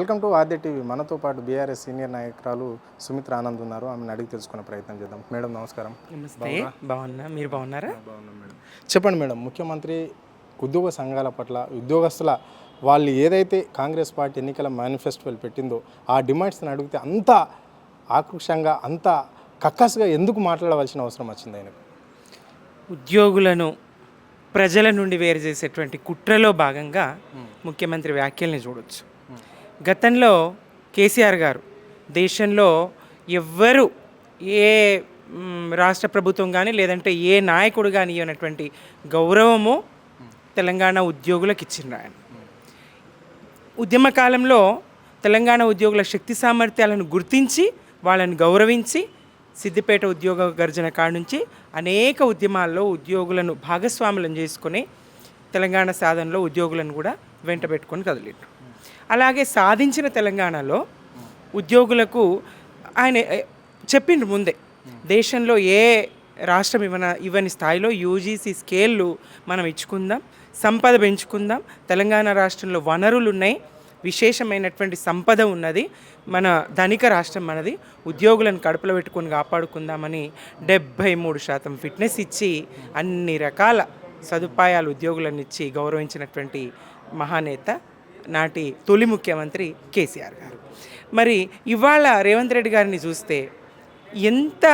Welcome to Aadya TV. మనతో పాటు BRS senior నాయకురాలు సుమిత్ర ఆనంద్ ఉన్నారు. ఆమెను అడిగి తెలుసుకునే ప్రయత్నం చేద్దాం. మేడం నమస్కారం. నమస్తే. బాగున్నా, మీరు బాగున్నారా? బాగున్నాం మేడం. చెప్పండి మేడం, ముఖ్యమంత్రి ఉద్యోగ సంఘాల పట్ల ఉద్యోగస్తుల వాళ్ళు ఏదైతే కాంగ్రెస్ పార్టీ ఎన్నికల మేనిఫెస్టోలు పెట్టిందో ఆ డిమాండ్స్ని అడిగితే అంత ఆక్రోషంగా అంత కక్కస్గా ఎందుకు మాట్లాడవలసిన అవసరం వచ్చింది ఆయనకు? ఉద్యోగులను ప్రజల నుండి వేరు చేసేటువంటి కుట్రలో భాగంగా ముఖ్యమంత్రి వ్యాఖ్యల్ని చూడొచ్చు. గతంలో కేసీఆర్ గారు దేశంలో ఎవ్వరు ఏ రాష్ట్ర ప్రభుత్వం కానీ లేదంటే ఏ నాయకుడు కానీ ఇవ్వనటువంటి గౌరవము తెలంగాణ ఉద్యోగులకు ఇచ్చిండ్రు ఆయన. ఉద్యమ కాలంలో తెలంగాణ ఉద్యోగుల శక్తి సామర్థ్యాలను గుర్తించి వాళ్ళని గౌరవించి సిద్దిపేట ఉద్యోగ గర్జన కాడ నుంచి అనేక ఉద్యమాల్లో ఉద్యోగులను భాగస్వాములను చేసుకుని తెలంగాణ సాధనలో ఉద్యోగులను కూడా వెంట పెట్టుకొని కదిలిండు. అలాగే సాధించిన తెలంగాణలో ఉద్యోగులకు ఆయన చెప్పిండ్రు ముందే, దేశంలో ఏ రాష్ట్రం ఇవ్వని స్థాయిలో యూజీసీ స్కేళ్ళు మనం ఇచ్చుకుందాం, సంపద పెంచుకుందాం, తెలంగాణ రాష్ట్రంలో వనరులు ఉన్నాయి, విశేషమైనటువంటి సంపద ఉన్నది, మన ధనిక రాష్ట్రం మనది, ఉద్యోగులను కడుపులో పెట్టుకొని కాపాడుకుందామని 73% ఫిట్నెస్ ఇచ్చి అన్ని రకాల సదుపాయాలు ఉద్యోగులను ఇచ్చి గౌరవించినటువంటి మహానేత నాటి తొలి ముఖ్యమంత్రి కేసీఆర్ గారు. మరి ఇవాళ రేవంత్ రెడ్డి గారిని చూస్తే ఎంత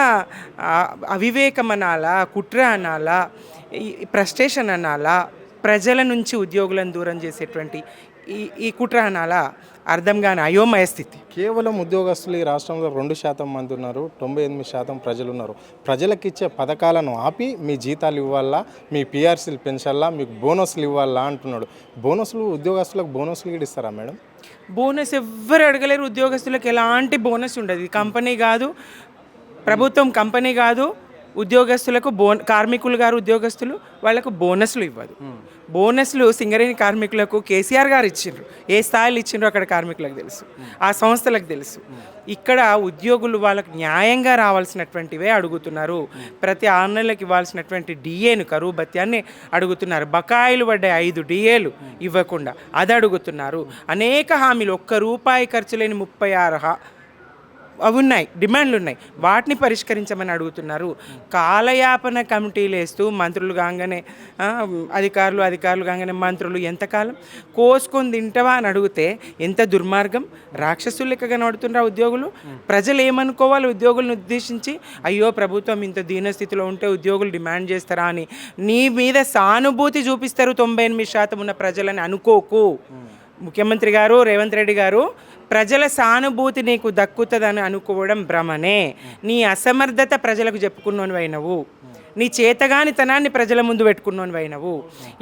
అవివేకం అనాలా, కుట్ర అనాలా, ఫ్రస్ట్రేషన్ అనాలా, ప్రజల నుంచి ఉద్యోగులను దూరం చేసేటువంటి ఈ కుట్ర అనాలా అర్థం కాని అయోమయ స్థితి. కేవలం ఉద్యోగస్తులు ఈ రాష్ట్రంలో 2% మంది ఉన్నారు, 98% ప్రజలు ఉన్నారు. ప్రజలకు ఇచ్చే పథకాలను ఆపి మీ జీతాలు ఇవ్వాలా, మీ పిఆర్సీలు పెంచాలా, మీకు బోనస్లు ఇవ్వాలా అంటున్నాడు. బోనస్లు ఉద్యోగస్తులకు బోనస్లు కూడా ఇస్తారా మేడం? బోనస్ ఎవ్వరు అడగలేరు. ఉద్యోగస్తులకు ఎలాంటి బోనస్ ఉండదు. కంపెనీ కాదు, ప్రభుత్వం కంపెనీ కాదు, ఉద్యోగస్తులకు కార్మికులు గారు ఉద్యోగస్తులు వాళ్ళకు బోనస్లు ఇవ్వదు. బోనస్లు సింగరేణి కార్మికులకు కేసీఆర్ గారు ఇచ్చిండ్రు. ఏ స్థాయిలో ఇచ్చిండ్రు అక్కడ కార్మికులకు తెలుసు, ఆ సంస్థలకు తెలుసు. ఇక్కడ ఉద్యోగులు వాళ్ళకు న్యాయంగా రావాల్సినటువంటివే అడుగుతున్నారు. ప్రతి 6 నెలలకు ఇవ్వాల్సినటువంటి డిఏను, కరువు భత్యాన్ని అడుగుతున్నారు. బకాయిలు పడ్డాయి 5 డిఏలు ఇవ్వకుండా, అది అడుగుతున్నారు. అనేక హామీలు, ₹1 ఖర్చు లేని 36 అవి ఉన్నాయి, డిమాండ్లు ఉన్నాయి, వాటిని పరిష్కరించమని అడుగుతున్నారు. కాలయాపన కమిటీలు వేస్తూ మంత్రులు కాగానే అధికారులు కాగానే మంత్రులు ఎంతకాలం కోసుకొని తింటావా అని అడిగితే ఎంత దుర్మార్గం! రాక్షసులు లెక్క కనబడుతున్నారు ఉద్యోగులు. ప్రజలు ఏమనుకోవాలి ఉద్యోగులను ఉద్దేశించి? అయ్యో ప్రభుత్వం ఇంత దీనస్థితిలో ఉంటే ఉద్యోగులు డిమాండ్ చేస్తారా అని నీ మీద సానుభూతి చూపిస్తారు 98% ఉన్న ప్రజలని అనుకోకు. ముఖ్యమంత్రి గారు రేవంత్ రెడ్డి గారు, ప్రజల సానుభూతి నీకు దక్కుతుందని అనుకోవడం భ్రమనే. నీ అసమర్థత ప్రజలకు చెప్పుకున్నోనివైనవు, నీ చేతగానితనాన్ని ప్రజల ముందు పెట్టుకున్నోనివైనవు.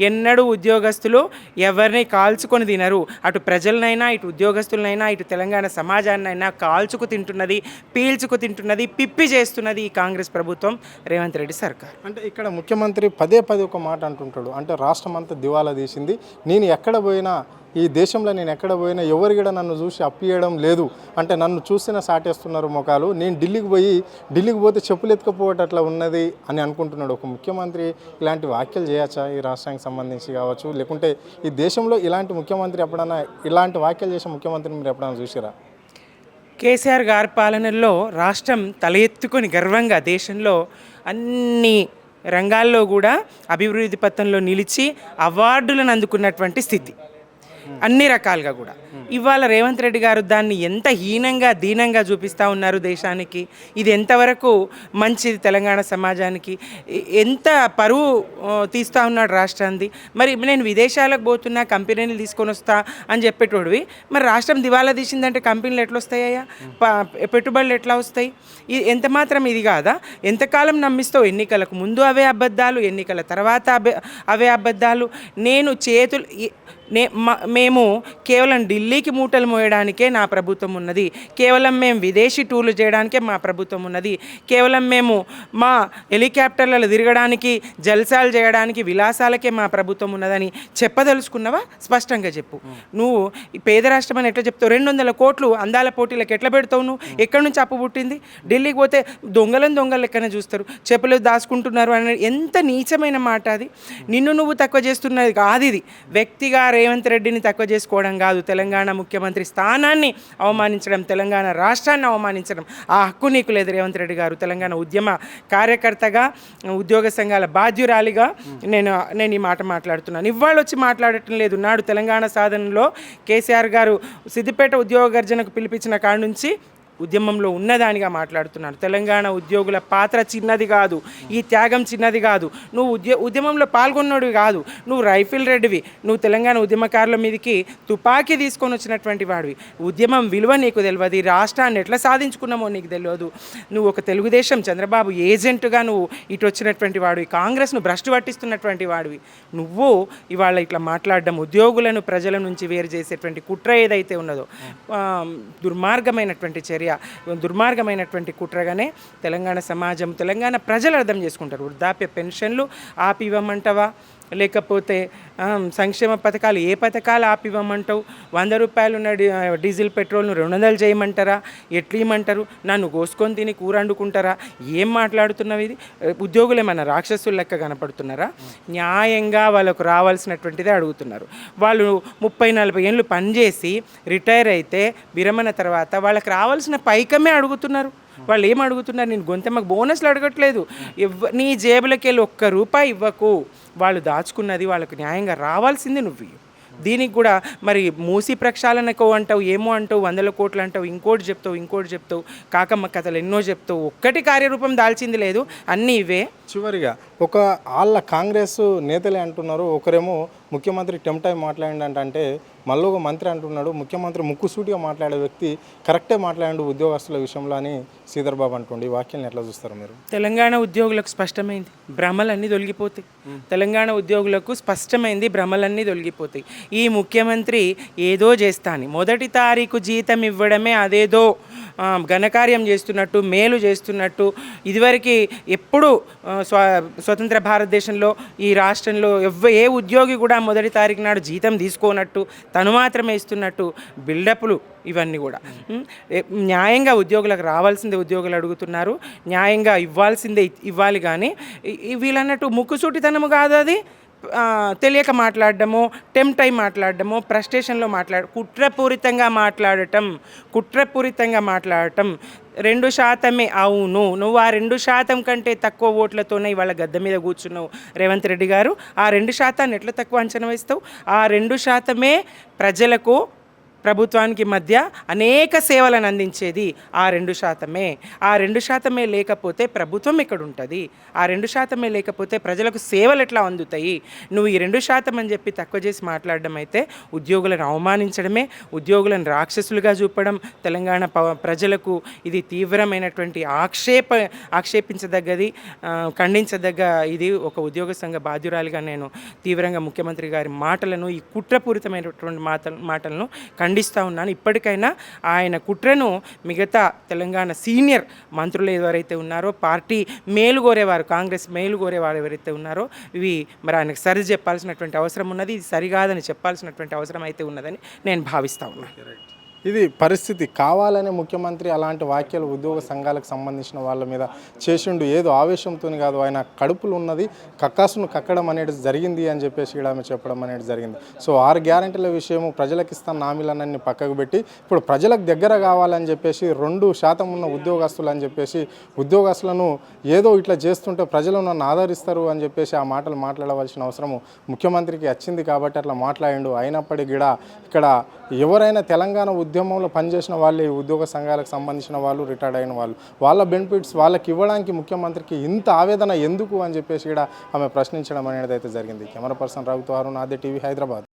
ఎన్నడూ ఉద్యోగస్తులు ఎవరిని కాల్చుకొని తినరు. అటు ప్రజలనైనా, ఇటు ఉద్యోగస్తులనైనా, ఇటు తెలంగాణ సమాజాన్నైనా కాల్చుకు తింటున్నది, పీల్చుకు తింటున్నది, పిప్పి చేస్తున్నది ఈ కాంగ్రెస్ ప్రభుత్వం, రేవంత్ రెడ్డి సర్కార్. అంటే ఇక్కడ ముఖ్యమంత్రి పదే ఒక మాట అంటుంటాడు. అంటే రాష్ట్రం అంతా దివాలా తీసింది, నేను ఎక్కడ పోయినా, ఈ దేశంలో నేను ఎక్కడ పోయినా ఎవరు కూడా నన్ను చూసి అప్పియడం లేదు, అంటే నన్ను చూసిన సాటేస్తున్నారు ముఖాలు, నేను ఢిల్లీకి పోతే చెప్పులు ఎత్తుకపోవటట్లా ఉన్నది అని అనుకుంటున్నాడు. ఒక ముఖ్యమంత్రి ఇలాంటి వ్యాఖ్యలు చేయొచ్చా ఈ రాష్ట్రానికి సంబంధించి కావచ్చు, లేకుంటే ఈ దేశంలో ఇలాంటి ముఖ్యమంత్రి ఎప్పుడైనా ఇలాంటి వ్యాఖ్యలు చేసే ముఖ్యమంత్రిని మీరు ఎప్పుడైనా చూసారా? కేసీఆర్ గారి పాలనలో రాష్ట్రం తల ఎత్తుకొని గర్వంగా దేశంలో అన్ని రంగాల్లో కూడా అభివృద్ధి పథంలో నిలిచి అవార్డులను అందుకున్నటువంటి స్థితి అన్ని రకాలుగా కూడా. ఇవాళ రేవంత్ రెడ్డి గారు దాన్ని ఎంత హీనంగా దీనంగా చూపిస్తూ ఉన్నారు దేశానికి. ఇది ఎంతవరకు మంచిది తెలంగాణ సమాజానికి? ఎంత పరువు తీస్తూ ఉన్నాడు రాష్ట్రాన్ని. మరి నేను విదేశాలకు పోతున్నా, కంపెనీలు తీసుకొని వస్తా అని చెప్పేటోడివి, మరి రాష్ట్రం దివాలా తీసిందంటే కంపెనీలు ఎట్లా వస్తాయా? పెట్టుబడులు ఎట్లా వస్తాయి? ఎంత మాత్రం ఇది కాదా? ఎంతకాలం నమ్మిస్తావు? ఎన్నికలకు ముందు అవే అబద్ధాలు, ఎన్నికల తర్వాత అవే అబద్ధాలు. మేము కేవలం ఢిల్లీకి మూటలు మోయడానికే నా ప్రభుత్వం ఉన్నది, కేవలం మేము విదేశీ టూర్లు చేయడానికే మా ప్రభుత్వం ఉన్నది, కేవలం మేము మా హెలికాప్టర్లలో తిరగడానికి, జల్సాలు చేయడానికి, విలాసాలకే మా ప్రభుత్వం ఉన్నదని చెప్పదలుచుకున్నావా? స్పష్టంగా చెప్పు. నువ్వు పేద రాష్ట్రం అని ఎట్లా చెప్తావు? 200 కోట్లు అందాల పోటీలకు ఎట్లా పెడతావు నువ్వు? ఎక్కడి నుంచి అప్పు పుట్టింది? ఢిల్లీకి పోతే దొంగల లెక్కనే చూస్తారు, చెప్పులు దాచుకుంటున్నారు అని ఎంత నీచమైన మాట అది. నిన్ను నువ్వు తక్కువ చేస్తున్నది కాదు ఇది. వ్యక్తిగా రేవంత్ రెడ్డిని తక్కువ చేసుకోవడం కాదు, తెలంగాణ ముఖ్యమంత్రి స్థానాన్ని అవమానించడం, తెలంగాణ రాష్ట్రాన్ని అవమానించడం ఆ హక్కు నీకు లేదు రేవంత్ రెడ్డి గారు. తెలంగాణ ఉద్యమ కార్యకర్తగా, ఉద్యోగ సంఘాల బాధ్యురాలిగా నేను ఈ మాట మాట్లాడుతున్నాను. ఇవాళ వచ్చి మాట్లాడటం లేదు. నాడు తెలంగాణ సాధనలో కేసీఆర్ గారు సిద్దిపేట ఉద్యోగ గర్జనకు పిలిపించిన కాడ నుంచి ఉద్యమంలో ఉన్నదానిగా మాట్లాడుతున్నాను. తెలంగాణ ఉద్యోగుల పాత్ర చిన్నది కాదు, ఈ త్యాగం చిన్నది కాదు. నువ్వు ఉద్యమంలో పాల్గొన్నోడివి కాదు, నువ్వు రైఫిల్ రెడ్డివి. నువ్వు తెలంగాణ ఉద్యమకారుల మీదకి తుపాకీ తీసుకొని వచ్చినటువంటి వాడివి. ఉద్యమం విలువ నీకు తెలియదు, రాష్ట్రాన్ని ఎట్లా సాధించుకున్నామో నీకు తెలియదు. నువ్వు ఒక తెలుగుదేశం చంద్రబాబు ఏజెంటుగా నువ్వు ఇటు వచ్చినటువంటి వాడివి, కాంగ్రెస్ను భ్రష్టు పట్టిస్తున్నటువంటి వాడివి. నువ్వు ఇవాళ ఇట్లా మాట్లాడడం ఉద్యోగులను ప్రజల నుంచి వేరు చేసేటువంటి కుట్ర ఏదైతే ఉన్నదో దుర్మార్గమైనటువంటి చర్య, దుర్మార్గమైనటువంటి కుట్రగానే తెలంగాణ సమాజం, తెలంగాణ ప్రజలు అర్థం చేసుకుంటారు. వృద్ధాప్య పెన్షన్లు ఆపివ్వమంటావా, లేకపోతే సంక్షేమ పథకాలు ఏ పథకాలు ఆపివ్వమంటావు? 100 రూపాయలు ఉన్న డీజిల్ పెట్రోల్ను 200 చేయమంటారా? ఎట్లు ఇవ్వమంటారు? నన్ను కోసుకొని తిని కూర వండుకుంటారా? ఏం మాట్లాడుతున్నావు? ఇది ఉద్యోగులు ఏమన్నా రాక్షసులు లెక్క కనపడుతున్నారా? న్యాయంగా వాళ్ళకు రావాల్సినటువంటిదే అడుగుతున్నారు. వాళ్ళు 30-40 ఏళ్ళు పనిచేసి రిటైర్ అయితే విరమణ తర్వాత వాళ్ళకి రావాల్సిన పైకమే అడుగుతున్నారు. వాళ్ళు ఏం అడుగుతున్నారు? నేను గొంతెమ్మకు బోనస్లు అడగట్లేదు, నీ జేబులకి వెళ్ళి ₹1 ఇవ్వకు. వాళ్ళు దాచుకున్నది వాళ్ళకు న్యాయంగా రావాల్సింది నువ్వు. దీనికి కూడా మరి మూసి ప్రక్షాళనకు అంటావు, ఏమో అంటావు, 100 కోట్లు అంటావు, ఇంకోటి చెప్తావు, కాకమ్మ కథలు ఎన్నో చెప్తావు, ఒక్కటి కార్యరూపం దాల్చింది లేదు, అన్నీ ఇవే. చివరిగా ఒక వాళ్ళ కాంగ్రెస్ నేతలే అంటున్నారు, ఒకరేమో ముఖ్యమంత్రి టెంప్టై మాట్లాడిందంటే మళ్ళీ ఒక మంత్రి అంటున్నాడు ముఖ్యమంత్రి ముక్కుసూటిగా మాట్లాడే వ్యక్తి కరెక్టే మాట్లాడు ఉద్యోగస్తుల విషయంలో అని శ్రీధర్ బాబు అంటుండే. ఈ వాక్యాన్ని ఎట్లా చూస్తారు మీరు? తెలంగాణ ఉద్యోగులకు స్పష్టమైంది, భ్రమలన్నీ తొలగిపోతాయి. తెలంగాణ ఉద్యోగులకు స్పష్టమైంది, భ్రమలన్నీ తొలగిపోతాయి. ఈ ముఖ్యమంత్రి ఏదో చేస్తాని 1వ తారీఖు జీతం ఇవ్వడమే అదేదో ఘనకార్యం చేస్తున్నట్టు, మేలు చేస్తున్నట్టు, ఇదివరకు ఎప్పుడు స్వతంత్ర భారతదేశంలో ఈ రాష్ట్రంలో ఏ ఉద్యోగి కూడా 1వ తారీఖు నాడు జీతం తీసుకోనట్టు, తను మాత్రమే ఇస్తున్నట్టు బిల్డప్లు ఇవన్నీ కూడా. న్యాయంగా ఉద్యోగులకు రావాల్సిందే ఉద్యోగులు అడుగుతున్నారు, న్యాయంగా ఇవ్వాల్సిందే ఇవ్వాలి. కానీ వీళ్ళన్నట్టు ముక్కుసూటితనము కాదు, అది తెలియక మాట్లాడడము, టెంప్ట్ అయి మాట్లాడడము, ఫ్రస్ట్రేషన్లో కుట్రపూరితంగా మాట్లాడటం 2% అవును. నువ్వు ఆ 2% కంటే తక్కువ ఓట్లతోనే ఇవాళ గద్దె మీద కూర్చున్నావు రేవంత్ రెడ్డి గారు. ఆ 2% ఎట్లా తక్కువ అంచనా వేస్తావు? ఆ 2% ప్రజలకు, ప్రభుత్వానికి మధ్య అనేక సేవలను అందించేది ఆ 2%. ఆ 2% లేకపోతే ప్రభుత్వం ఎక్కడ ఉంటుంది? ఆ 2% లేకపోతే ప్రజలకు సేవలు ఎట్లా అందుతాయి? నువ్వు ఈ 2% అని చెప్పి తక్కువ చేసి మాట్లాడడం అయితే ఉద్యోగులను అవమానించడమే, ఉద్యోగులను రాక్షసులుగా చూపడం. తెలంగాణ ప్రజలకు ఇది తీవ్రమైనటువంటి ఆక్షేపించదగ్గది, ఖండించదగ్గ ఇది. ఒక ఉద్యోగ సంఘ బాధ్యురాలిగా నేను తీవ్రంగా ముఖ్యమంత్రి గారి మాటలను, ఈ కుట్రపూరితమైనటువంటి మాటలను ఖండిస్తూ ఉన్నాను. ఇప్పటికైనా ఆయన కుట్రను మిగతా తెలంగాణ సీనియర్ మంత్రులు ఎవరైతే ఉన్నారో, పార్టీ మేలు కోరేవారు, కాంగ్రెస్ మేలు కోరేవారు ఎవరైతే ఉన్నారో, ఇవి మరి ఆయనకు సరి చెప్పాల్సినటువంటి అవసరం ఉన్నది. ఇది సరికాదని చెప్పాల్సినటువంటి అవసరం అయితే ఉన్నదని నేను భావిస్తూ ఉన్నాను. ఇది పరిస్థితి. కావాలనే ముఖ్యమంత్రి అలాంటి వ్యాఖ్యలు ఉద్యోగ సంఘాలకు సంబంధించిన వాళ్ళ మీద చేసిండు. ఏదో ఆవేశంతో కాదు, ఆయన కడుపులు ఉన్నది కక్కాసును కక్కడం అనేది జరిగింది అని చెప్పేసి ఇక్కడ ఆమె చెప్పడం అనేది జరిగింది. సో 6 గ్యారెంటీల విషయము, ప్రజలకు ఇస్తున్న హామీలన్నీ పక్కకు పెట్టి ఇప్పుడు ప్రజలకు దగ్గర కావాలని చెప్పేసి 2% ఉన్న ఉద్యోగస్తులు అని చెప్పేసి ఉద్యోగస్తులను ఏదో ఇట్లా చేస్తుంటే ప్రజలు నన్ను ఆదరిస్తారు అని చెప్పేసి ఆ మాటలు మాట్లాడవలసిన అవసరము ముఖ్యమంత్రికి వచ్చింది కాబట్టి అట్లా మాట్లాడిండు. అయినప్పటికీ కూడా ఇక్కడ ఎవరైనా తెలంగాణ ఉద్యమంలో పనిచేసిన వాళ్ళు, ఉద్యోగ సంఘాలకు సంబంధించిన వాళ్ళు, రిటైర్డ్ అయిన వాళ్ళు, వాళ్ళ బెనిఫిట్స్ వాళ్ళకి ఇవ్వడానికి ముఖ్యమంత్రికి ఇంత ఆవేదన ఎందుకు అని చెప్పేసి కూడా ఆమె ప్రశ్నించడం అనేది అయితే జరిగింది. కెమెరా పర్సన్ రఘుతో అరుణ్, ఆద్య టీవీ, హైదరాబాద్.